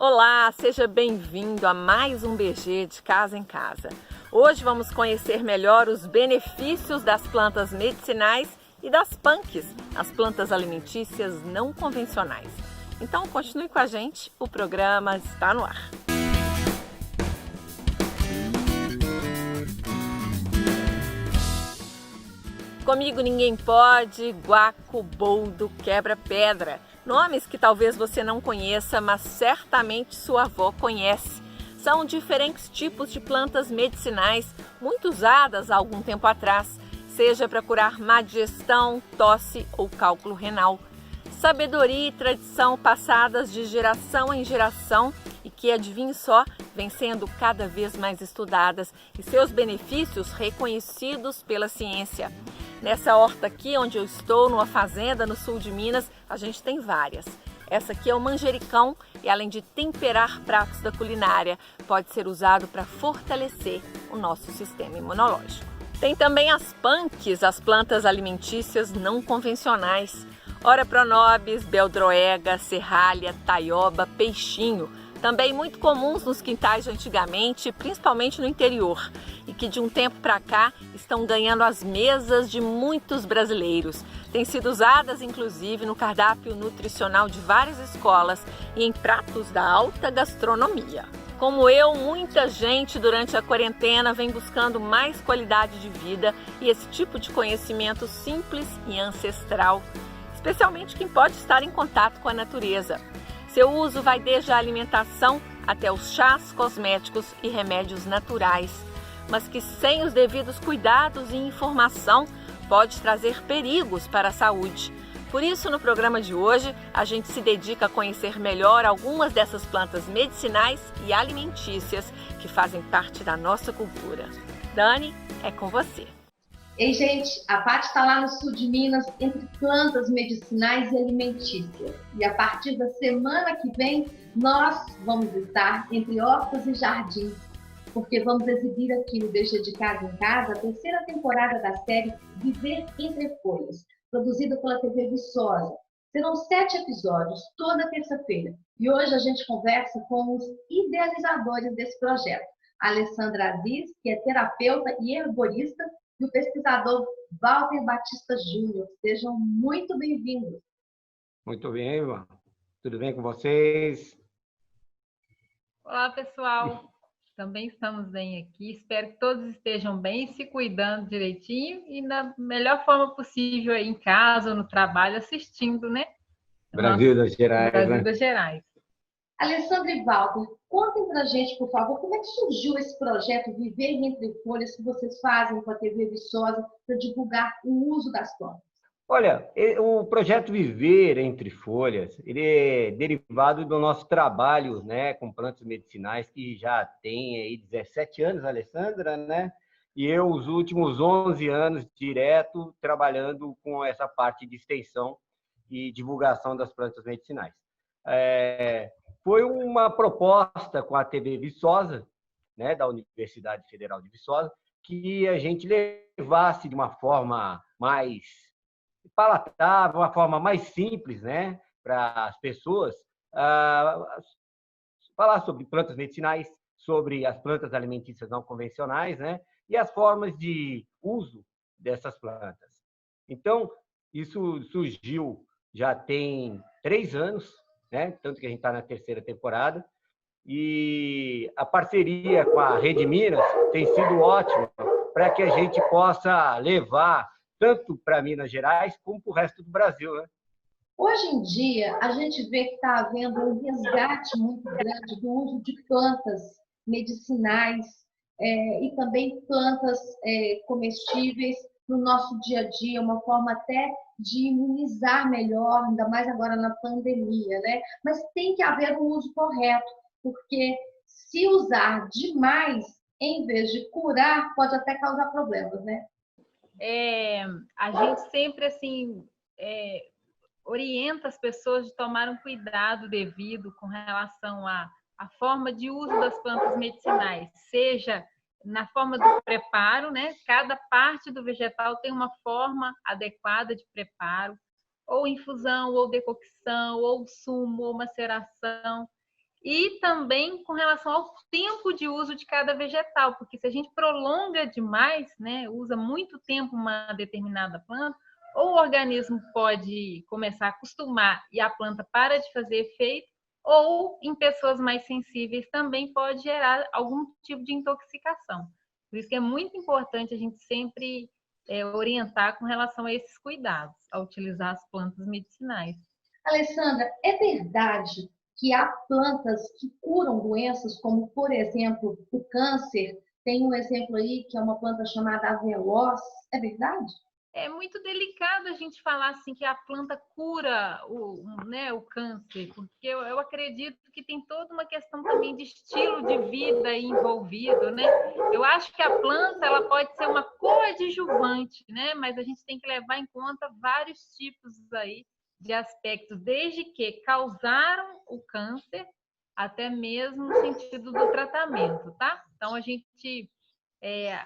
Olá, seja bem-vindo a mais um BG de Casa em Casa. Hoje vamos conhecer melhor os benefícios das plantas medicinais e das punks, as plantas alimentícias não convencionais. Então continue com a gente, o programa está no ar. Comigo ninguém pode, guaco, boldo, quebra-pedra. Nomes que talvez você não conheça, mas certamente sua avó conhece. São diferentes tipos de plantas medicinais, muito usadas há algum tempo atrás, seja para curar má digestão, tosse ou cálculo renal. Sabedoria e tradição passadas de geração em geração e que, adivinhe só, vêm sendo cada vez mais estudadas e seus benefícios reconhecidos pela ciência. Nessa horta aqui onde eu estou, numa fazenda no sul de Minas, a gente tem várias. Essa aqui é o manjericão e, além de temperar pratos da culinária, pode ser usado para fortalecer o nosso sistema imunológico. Tem também as punks, as plantas alimentícias não convencionais. Ora pronobis, beldroega, serralha, taioba, peixinho. Também muito comuns nos quintais de antigamente, principalmente no interior, e que de um tempo para cá estão ganhando as mesas de muitos brasileiros. Têm sido usadas, inclusive, no cardápio nutricional de várias escolas e em pratos da alta gastronomia. Como eu, muita gente durante a quarentena vem buscando mais qualidade de vida e esse tipo de conhecimento simples e ancestral, especialmente quem pode estar em contato com a natureza. Seu uso vai desde a alimentação até os chás, cosméticos e remédios naturais, mas que sem os devidos cuidados e informação pode trazer perigos para a saúde. Por isso, no programa de hoje, a gente se dedica a conhecer melhor algumas dessas plantas medicinais e alimentícias que fazem parte da nossa cultura. Dani, é com você. Ei, gente, a Paty está lá no sul de Minas, entre plantas medicinais e alimentícias. E a partir da semana que vem, nós vamos estar entre hortas e jardins, porque vamos exibir aqui no Deixa de Casa em Casa a terceira temporada da série Viver Entre Folhas, produzida pela TV Viçosa. Serão 7 episódios, toda terça-feira. E hoje a gente conversa com os idealizadores desse projeto. A Alessandra Aziz, que é terapeuta e herborista, e o pesquisador Walter Batista Júnior. Sejam muito bem-vindos. Muito bem, Ivan. Tudo bem com vocês? Olá, pessoal. Também estamos bem aqui. Espero que todos estejam bem, se cuidando direitinho e da melhor forma possível aí em casa ou no trabalho, assistindo, né? Brasil das Gerais, Brasil né? das Gerais. Alessandra e Walter, contem pra gente, por favor, como é que surgiu esse projeto Viver Entre Folhas que vocês fazem com a TV Viçosa para divulgar o uso das plantas? Olha, o projeto Viver Entre Folhas, ele é derivado do nosso trabalho, né, com plantas medicinais, que já tem aí 17 anos, Alessandra, né? E eu, os últimos 11 anos, direto, trabalhando com essa parte de extensão e divulgação das plantas medicinais. Foi uma proposta com a TV Viçosa, né, da Universidade Federal de Viçosa, que a gente levasse de uma forma mais palatável, uma forma mais simples, né, para as pessoas falar sobre plantas medicinais, sobre as plantas alimentícias não convencionais, né, e as formas de uso dessas plantas. Então, isso surgiu já tem 3 anos, né? Tanto que a gente está na terceira temporada, e a parceria com a Rede Minas tem sido ótima para que a gente possa levar tanto para Minas Gerais como para o resto do Brasil, né? Hoje em dia, a gente vê que está havendo um resgate muito grande do uso de plantas medicinais e também plantas comestíveis no nosso dia a dia, uma forma até de imunizar melhor, ainda mais agora na pandemia, né? Mas tem que haver um uso correto, porque se usar demais, em vez de curar, pode até causar problemas, né? A gente sempre, assim, orienta as pessoas de tomar um cuidado devido com relação à forma de uso das plantas medicinais, seja na forma do preparo, né? Cada parte do vegetal tem uma forma adequada de preparo, ou infusão, ou decocção, ou sumo, ou maceração. e também com relação ao tempo de uso de cada vegetal, porque se a gente prolonga demais, né, usa muito tempo uma determinada planta, ou o organismo pode começar a acostumar e a planta para de fazer efeito, ou em pessoas mais sensíveis também pode gerar algum tipo de intoxicação. Por isso que é muito importante a gente sempre orientar com relação a esses cuidados, a utilizar as plantas medicinais. Alessandra, é verdade que há plantas que curam doenças, como, por exemplo, o câncer? Tem um exemplo aí que é uma planta chamada aveloz. É verdade? É muito delicado a gente falar assim que a planta cura né, o câncer, porque eu acredito que tem toda uma questão também de estilo de vida envolvido, né? Eu acho que a planta ela pode ser uma coadjuvante, né? Mas a gente tem que levar em conta vários tipos aí de aspectos, desde que causaram o câncer até mesmo no sentido do tratamento, tá? Então a gente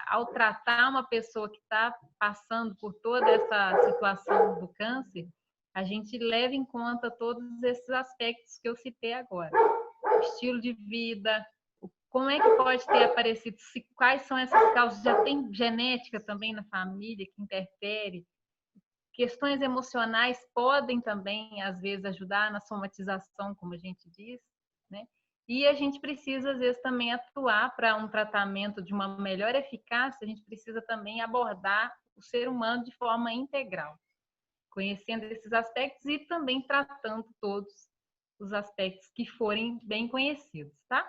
ao tratar uma pessoa que está passando por toda essa situação do câncer, a gente leva em conta todos esses aspectos que eu citei agora. Estilo de vida, como é que pode ter aparecido, quais são essas causas, já tem genética também na família que interfere, questões emocionais podem também, às vezes, ajudar na somatização, como a gente diz, né? E a gente precisa, às vezes, também atuar para um tratamento de uma melhor eficácia, a gente precisa também abordar o ser humano de forma integral, conhecendo esses aspectos e também tratando todos os aspectos que forem bem conhecidos, tá?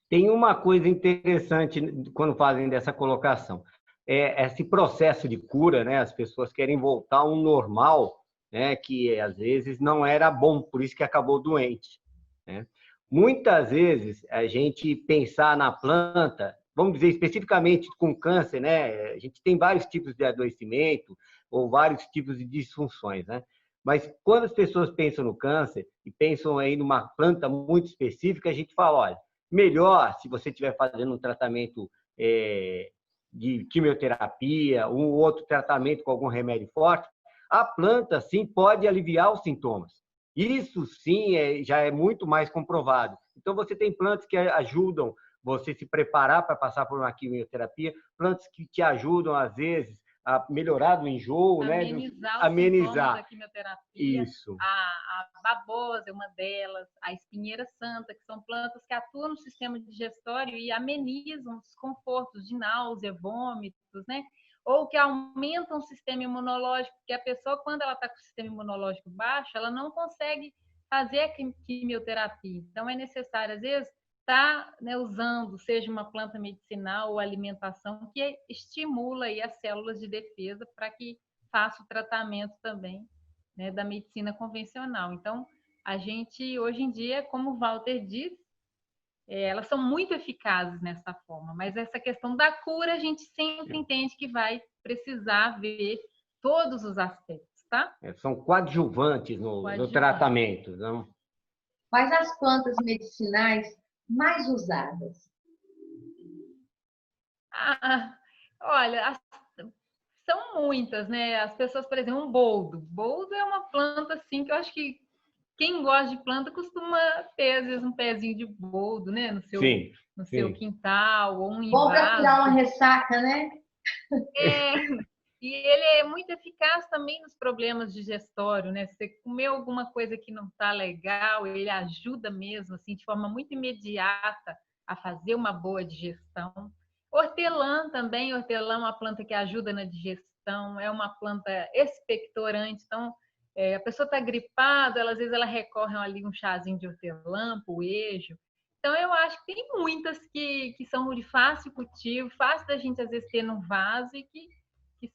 Tem uma coisa interessante quando fazem dessa colocação. Esse processo de cura, né? As pessoas querem voltar a um normal, né? Que às vezes não era bom, por isso que acabou doente, né? Muitas vezes, a gente pensar na planta, vamos dizer especificamente com câncer, né? A gente tem vários tipos de adoecimento ou vários tipos de disfunções, né? Mas quando as pessoas pensam no câncer e pensam aí numa planta muito específica, a gente fala, olha, melhor se você estiver fazendo um tratamento de quimioterapia, um outro tratamento com algum remédio forte, a planta, sim, pode aliviar os sintomas. Isso, sim, já é muito mais comprovado. Então, você tem plantas que ajudam você se preparar para passar por uma quimioterapia, plantas que te ajudam, às vezes, a melhorar do enjoo, amenizar né? Os sintomas da quimioterapia. Isso. A babosa é uma delas, a espinheira santa, que são plantas que atuam no sistema digestório e amenizam os desconfortos de náusea, vômitos, né? Ou que aumentam o sistema imunológico, porque a pessoa, quando ela está com o sistema imunológico baixo, ela não consegue fazer a quimioterapia. Então, é necessário, às vezes, estar usando, seja uma planta medicinal ou alimentação, que estimula aí as células de defesa para que faça o tratamento também, né, da medicina convencional. Então, a gente, hoje em dia, como o Walter disse, elas são muito eficazes nessa forma, mas essa questão da cura a gente sempre entende que vai precisar ver todos os aspectos, tá? São coadjuvantes no tratamento, não? Quais as plantas medicinais mais usadas? Olha, são muitas, né? As pessoas, por exemplo, um boldo. Boldo é uma planta assim que eu acho que quem gosta de planta costuma ter, às vezes, um pezinho de boldo, né? No seu quintal, ou um bom para tirar uma vaso. ressaca, né? E ele é muito eficaz também nos problemas digestórios, né? Se você comeu alguma coisa que não está legal, ele ajuda mesmo, assim, de forma muito imediata a fazer uma boa digestão. Hortelã também, hortelã é uma planta que ajuda na digestão, é uma planta expectorante, então a pessoa está gripada, às vezes ela recorre ali um chazinho de hortelã, poejo. Então eu acho que tem muitas que são de fácil cultivo, fácil da gente às vezes ter no vaso e que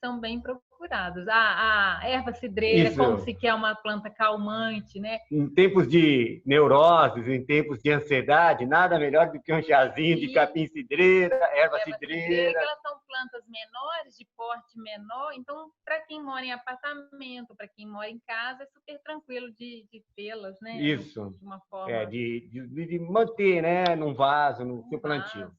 são bem procuradas. A erva cidreira, como se quer uma planta calmante, né? Em tempos de neuroses, em tempos de ansiedade, nada melhor do que um chazinho de capim-cidreira, erva cidreira. Que elas são plantas menores, de porte menor, então, para quem mora em apartamento, para quem mora em casa, é super tranquilo de tê-las, né? Isso. De uma forma... de manter, né, num vaso, no seu plantio.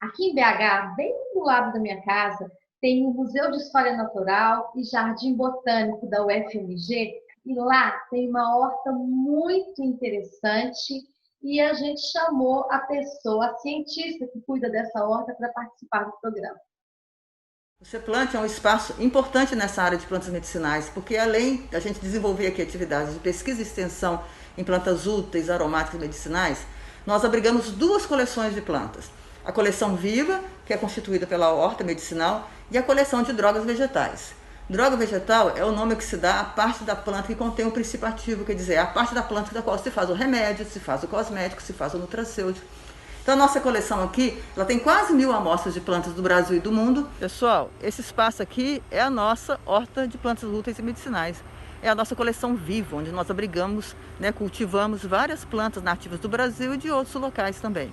Aqui em BH, bem do lado da minha casa, tem o Museu de História Natural e Jardim Botânico da UFMG, e lá tem uma horta muito interessante e a gente chamou a pessoa, a cientista que cuida dessa horta para participar do programa. O CEPLANT é um espaço importante nessa área de plantas medicinais, porque além da gente desenvolver aqui atividades de pesquisa e extensão em plantas úteis, aromáticas e medicinais, nós abrigamos 2 coleções de plantas. A coleção viva, que é constituída pela horta medicinal, e a coleção de drogas vegetais. Droga vegetal é o nome que se dá à parte da planta que contém um princípio ativo, quer dizer, a parte da planta da qual se faz o remédio, se faz o cosmético, se faz o nutracêutico. Então, a nossa coleção aqui, ela tem quase 1000 amostras de plantas do Brasil e do mundo. Pessoal, esse espaço aqui é a nossa horta de plantas úteis e medicinais. É a nossa coleção viva, onde nós abrigamos, cultivamos várias plantas nativas do Brasil e de outros locais também.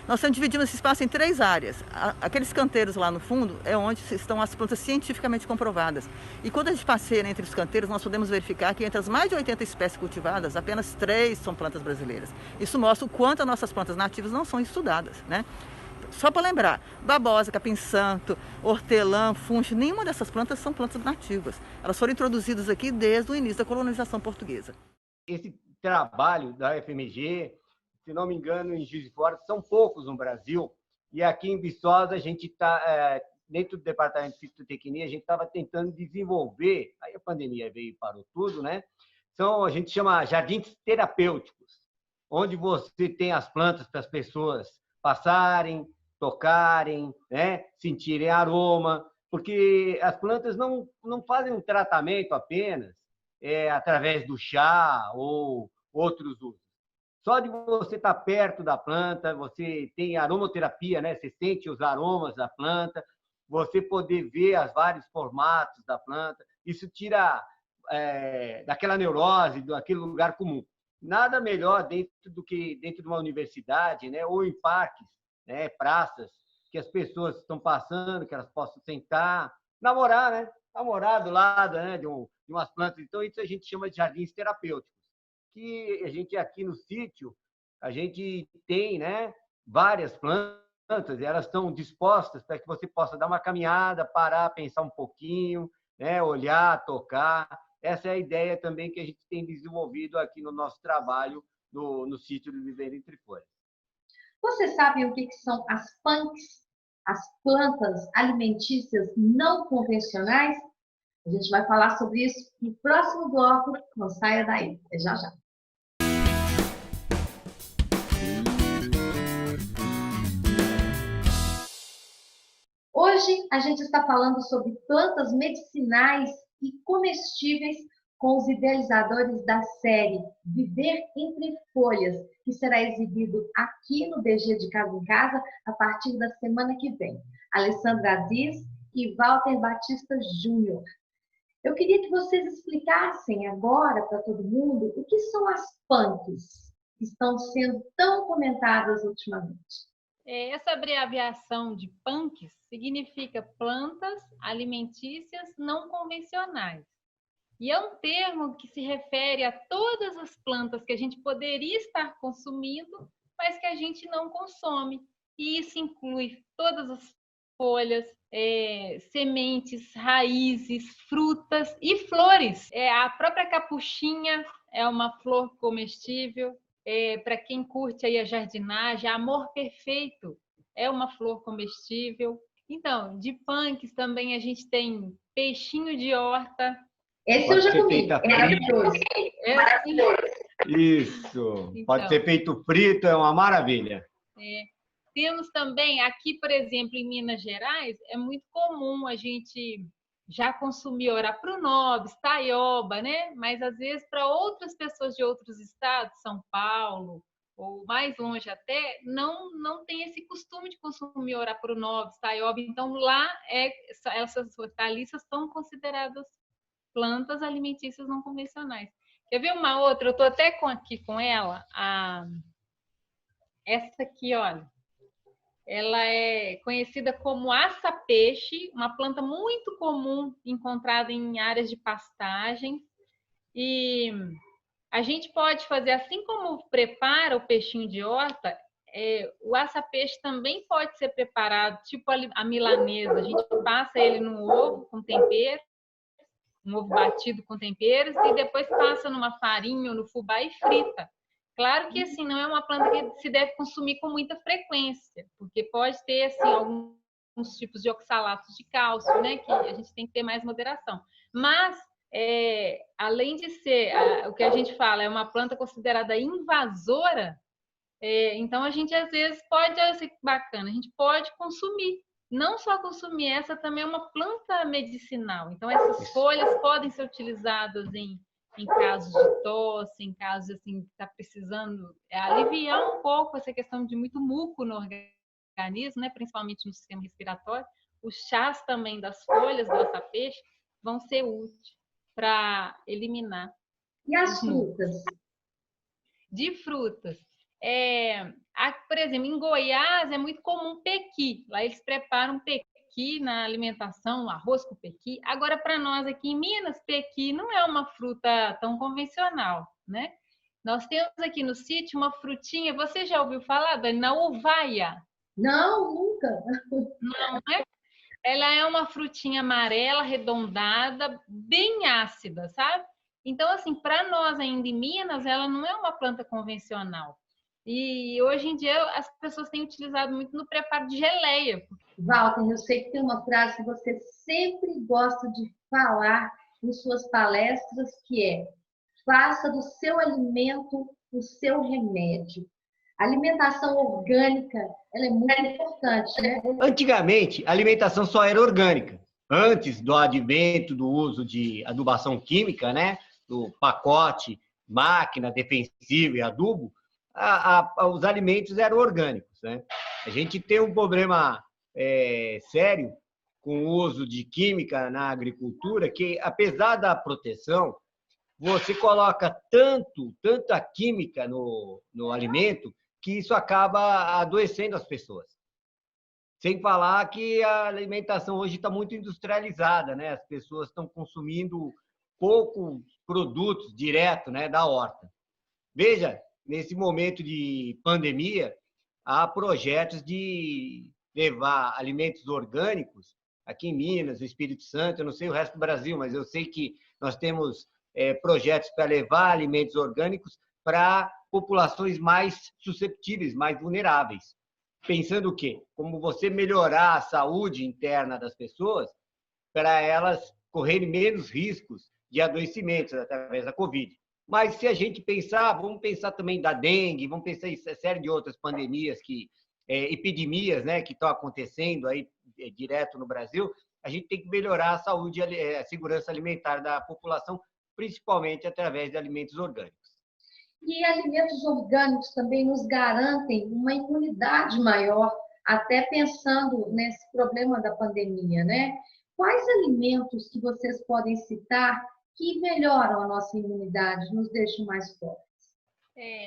Nós dividimos esse espaço em 3 áreas. Aqueles canteiros lá no fundo é onde estão as plantas cientificamente comprovadas. E quando a gente passeia entre os canteiros, nós podemos verificar que entre as mais de 80 espécies cultivadas, apenas 3 são plantas brasileiras. Isso mostra o quanto as nossas plantas nativas não são estudadas, né? Só para lembrar, babosa, capim-santo, hortelã, funcho, nenhuma dessas plantas são plantas nativas. Elas foram introduzidas aqui desde o início da colonização portuguesa. Esse trabalho da FMG, se não me engano, em Juiz de Fora, são poucos no Brasil. E aqui em Viçosa, a gente está, dentro do departamento de fitotecnia, a gente estava tentando desenvolver, aí a pandemia veio e parou tudo, né? A gente chama jardins terapêuticos, onde você tem as plantas para as pessoas passarem, tocarem, né? Sentirem aroma, porque as plantas não fazem um tratamento apenas através do chá ou outros usos. Só de você estar perto da planta, você tem aromaterapia, né? Você sente os aromas da planta, você poder ver os vários formatos da planta, isso tira daquela neurose, daquele lugar comum. Nada melhor do que dentro de uma universidade, né? Ou em parques, né? Praças, que as pessoas estão passando, que elas possam sentar, namorar, né? Namorar do lado, né? de umas plantas. Então, isso a gente chama de jardins terapêuticos. Que a gente aqui no sítio, a gente tem, né, várias plantas, e elas estão dispostas para que você possa dar uma caminhada, parar, pensar um pouquinho, né, olhar, tocar. Essa é a ideia também que a gente tem desenvolvido aqui no nosso trabalho no sítio do Viver Entre Folhas. Você sabe o que são as PANCs, as plantas alimentícias não convencionais? A gente vai falar sobre isso no próximo bloco. Não saia daí. É já já. Hoje a gente está falando sobre plantas medicinais e comestíveis com os idealizadores da série Viver Entre Folhas, que será exibido aqui no DG de Casa em Casa a partir da semana que vem. Alessandra Aziz e Walter Batista Júnior. Eu queria que vocês explicassem agora para todo mundo o que são as PANCs, que estão sendo tão comentadas ultimamente. Essa abreviação de PANCs significa plantas alimentícias não convencionais. E é um termo que se refere a todas as plantas que a gente poderia estar consumindo, mas que a gente não consome. E isso inclui todas as folhas, sementes, raízes, frutas e flores. A própria capuchinha é uma flor comestível. Para quem curte aí a jardinagem, Amor Perfeito é uma flor comestível. Então, de punks também a gente tem peixinho de horta. Esse eu já comi, é maravilhoso. Isso, então, pode ser feito frito, é uma maravilha. Temos também, aqui, por exemplo, em Minas Gerais, é muito comum a gente já consumir orapronobis, taioba, né? Mas às vezes para outras pessoas de outros estados, São Paulo ou mais longe até, não tem esse costume de consumir orapronobis, taioba. Então lá essas hortaliças são consideradas plantas alimentícias não convencionais. Quer ver uma outra? Eu estou até aqui com ela, essa aqui, olha. Ela é conhecida como aça-peixe, uma planta muito comum encontrada em áreas de pastagem. E a gente pode fazer, assim como prepara o peixinho de horta, o aça-peixe também pode ser preparado, tipo a milanesa. A gente passa ele no ovo com tempero, um ovo batido com temperos, e depois passa numa farinha ou no fubá e frita. Claro que assim não é uma planta que se deve consumir com muita frequência, porque pode ter assim alguns tipos de oxalatos de cálcio, né, que a gente tem que ter mais moderação. Mas além de ser o que a gente fala é uma planta considerada invasora, então a gente às vezes pode ser bacana, a gente pode consumir. Não só consumir, essa também é uma planta medicinal. Então essas folhas podem ser utilizadas em casos de tosse, em casos assim que está precisando aliviar um pouco essa questão de muito muco no organismo, né? Principalmente no sistema respiratório. Os chás também das folhas do açapeixe vão ser úteis para eliminar. E as frutas? De frutas. Por exemplo, em Goiás é muito comum pequi. Lá eles preparam pequi na alimentação, arroz com pequi. Agora, para nós aqui em Minas, pequi não é uma fruta tão convencional, né? Nós temos aqui no sítio uma frutinha, você já ouviu falar, Dani, na uvaia? Não, nunca. Não, né? Ela é uma frutinha amarela, arredondada, bem ácida, sabe? Então, assim, para nós ainda em Minas, ela não é uma planta convencional. E hoje em dia as pessoas têm utilizado muito no preparo de geleia. Walter, eu sei que tem uma frase que você sempre gosta de falar em suas palestras, que é: faça do seu alimento o seu remédio. A alimentação orgânica, ela é muito importante, né? Antigamente, a alimentação só era orgânica. Antes do advento do uso de adubação química, né, do pacote, máquina, defensivo e adubo, os alimentos eram orgânicos, né? A gente tem um problema sério com o uso de química na agricultura, que, apesar da proteção, você coloca tanta química no alimento que isso acaba adoecendo as pessoas. Sem falar que a alimentação hoje está muito industrializada, né? As pessoas estão consumindo poucos produtos direto, né, da horta. Veja, nesse momento de pandemia, há projetos de levar alimentos orgânicos aqui em Minas, no Espírito Santo, eu não sei o resto do Brasil, mas eu sei que nós temos projetos para levar alimentos orgânicos para populações mais susceptíveis, mais vulneráveis. Pensando o quê? Como você melhorar a saúde interna das pessoas para elas correrem menos riscos de adoecimentos através da Covid. Mas se a gente pensar, vamos pensar também da dengue, vamos pensar em uma série de outras pandemias, epidemias, né, que estão acontecendo aí direto no Brasil, a gente tem que melhorar a saúde e a segurança alimentar da população, principalmente através de alimentos orgânicos. E alimentos orgânicos também nos garantem uma imunidade maior, até pensando nesse problema da pandemia, né? Quais alimentos que vocês podem citar que melhoram a nossa imunidade, nos deixam mais fortes?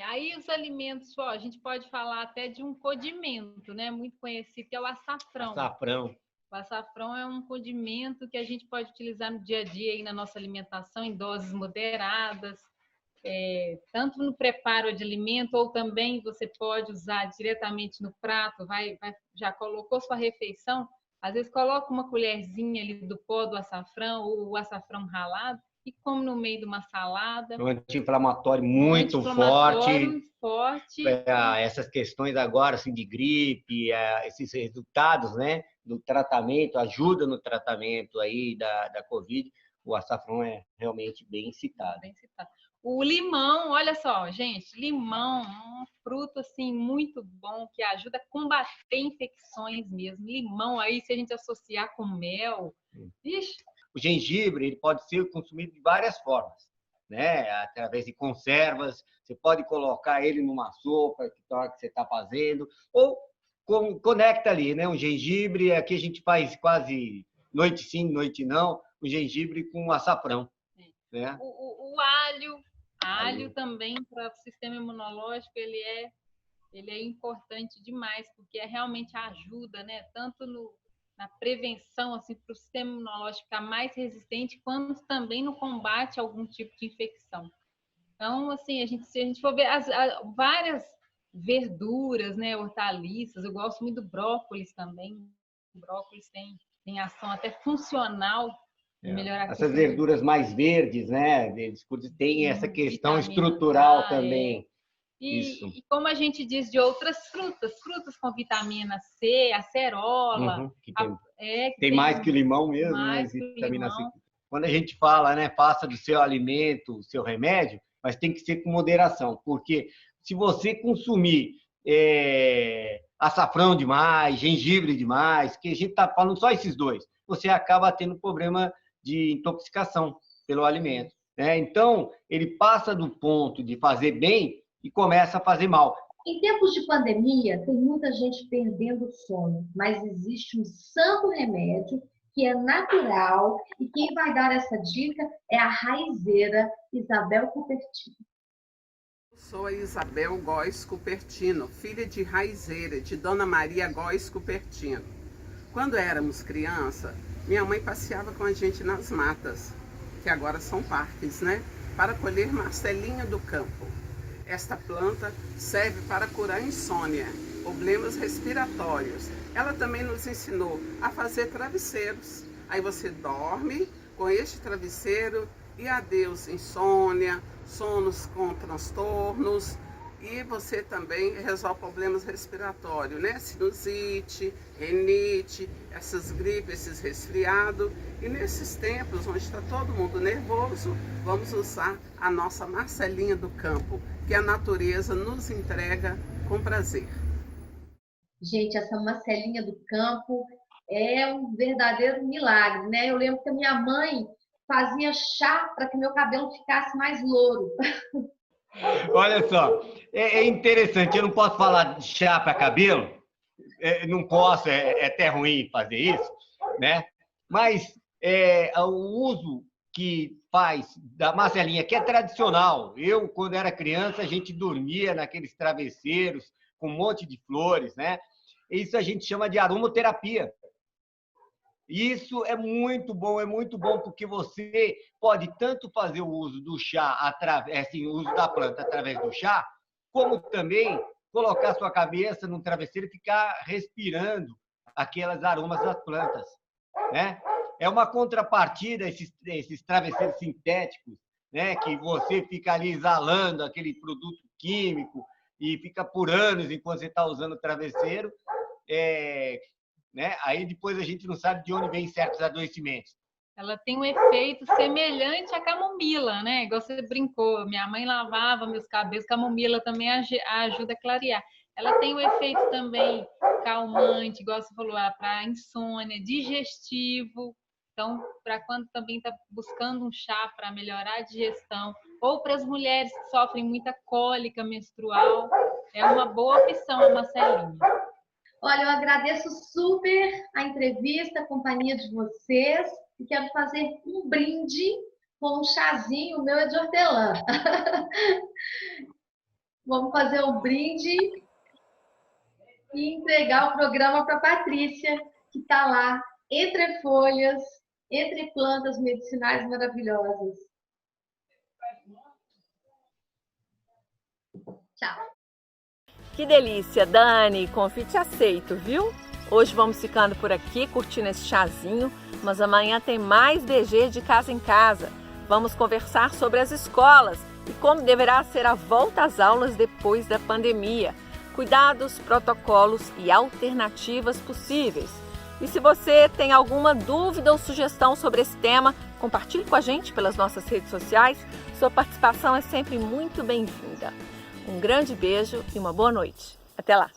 Aí os alimentos, a gente pode falar até de um condimento, né? Muito conhecido, que é o açafrão. Açafrão. O açafrão é um condimento que a gente pode utilizar no dia a dia aí na nossa alimentação em doses moderadas, tanto no preparo de alimento, ou também você pode usar diretamente no prato, já colocou sua refeição, às vezes coloca uma colherzinha ali do pó do açafrão ou o açafrão ralado e come no meio de uma salada. Um anti-inflamatório muito forte. Essas questões agora assim, de gripe, esses resultados, né, do tratamento, ajuda no tratamento aí da Covid, o açafrão é realmente bem citado. Bem citado. O limão, olha só, gente, limão, um fruto assim muito bom que ajuda a combater infecções mesmo. Limão aí, se a gente associar com mel, ixi. O gengibre ele pode ser consumido de várias formas, né? Através de conservas, você pode colocar ele numa sopa que você está fazendo, ou conecta ali, né? Um gengibre, aqui a gente faz quase noite sim, noite não, o gengibre com açafrão. Né? O alho também para o sistema imunológico ele é importante demais, porque realmente ajuda, né? Tanto na prevenção assim, para o sistema imunológico ficar mais resistente, quanto também no combate a algum tipo de infecção. Então, assim, se a gente for ver várias verduras, né, hortaliças, eu gosto muito do brócolis também. O brócolis tem ação até funcional de melhorar essas verduras mais verdes, né? Eles têm essa questão estrutural também. E como a gente diz de outras frutas com vitamina C, acerola. Que tem mais que o limão mesmo, né? Vitamina C. Quando a gente fala, né, faça do seu alimento o seu remédio, mas tem que ser com moderação, porque se você consumir açafrão demais, gengibre demais, que a gente está falando só esses dois, você acaba tendo problema de intoxicação pelo alimento, né? Então, ele passa do ponto de fazer bem e começa a fazer mal. Em tempos de pandemia, tem muita gente perdendo o sono, mas existe um santo remédio que é natural e quem vai dar essa dica é a raizeira Isabel Cupertino. Eu sou a Isabel Góes Cupertino, filha de raizeira de Dona Maria Góes Cupertino. Quando éramos criança, minha mãe passeava com a gente nas matas, que agora são parques, né? Para colher marcelinha do campo. Esta planta serve para curar insônia, problemas respiratórios. Ela também nos ensinou a fazer travesseiros. Aí você dorme com este travesseiro e adeus insônia, sonos com transtornos. E você também resolve problemas respiratórios, né? Sinusite, rinite, essas gripes, esses resfriados. E nesses tempos onde está todo mundo nervoso, vamos usar a nossa marcelinha do campo, que a natureza nos entrega com prazer. Gente, essa marcelinha do campo é um verdadeiro milagre, né? Eu lembro que a minha mãe fazia chá para que meu cabelo ficasse mais louro. Olha só, é interessante, eu não posso falar de chá para cabelo, não posso, é até ruim fazer isso, né? Mas o uso que faz da marcelinha, que é tradicional. Eu, quando era criança, a gente dormia naqueles travesseiros com um monte de flores, né? Isso a gente chama de aromaterapia. Isso é muito bom, porque você pode tanto fazer o uso do chá, o uso da planta através do chá, como também colocar sua cabeça num travesseiro e ficar respirando aquelas aromas das plantas, né? É uma contrapartida esses travesseiros sintéticos, né? Que você fica ali exalando aquele produto químico e fica por anos enquanto você está usando o travesseiro, né? Aí depois a gente não sabe de onde vem certos adoecimentos. Ela tem um efeito semelhante à camomila, né? Igual você brincou, minha mãe lavava meus cabelos, camomila também ajuda a clarear. Ela tem um efeito também calmante, igual você falou, para insônia, digestivo. Então, para quando também está buscando um chá para melhorar a digestão, ou para as mulheres que sofrem muita cólica menstrual, é uma boa opção a marcelinha. Olha, eu agradeço super a entrevista, a companhia de vocês e quero fazer um brinde com um chazinho, o meu é de hortelã. Vamos fazer um brinde e entregar o programa para a Patrícia, que está lá, entre folhas, entre plantas medicinais maravilhosas. Tchau. Que delícia, Dani! Convite aceito, viu? Hoje vamos ficando por aqui, curtindo esse chazinho, mas amanhã tem mais DG de Casa em Casa. Vamos conversar sobre as escolas e como deverá ser a volta às aulas depois da pandemia. Cuidados, protocolos e alternativas possíveis. E se você tem alguma dúvida ou sugestão sobre esse tema, compartilhe com a gente pelas nossas redes sociais. Sua participação é sempre muito bem-vinda. Um grande beijo e uma boa noite. Até lá!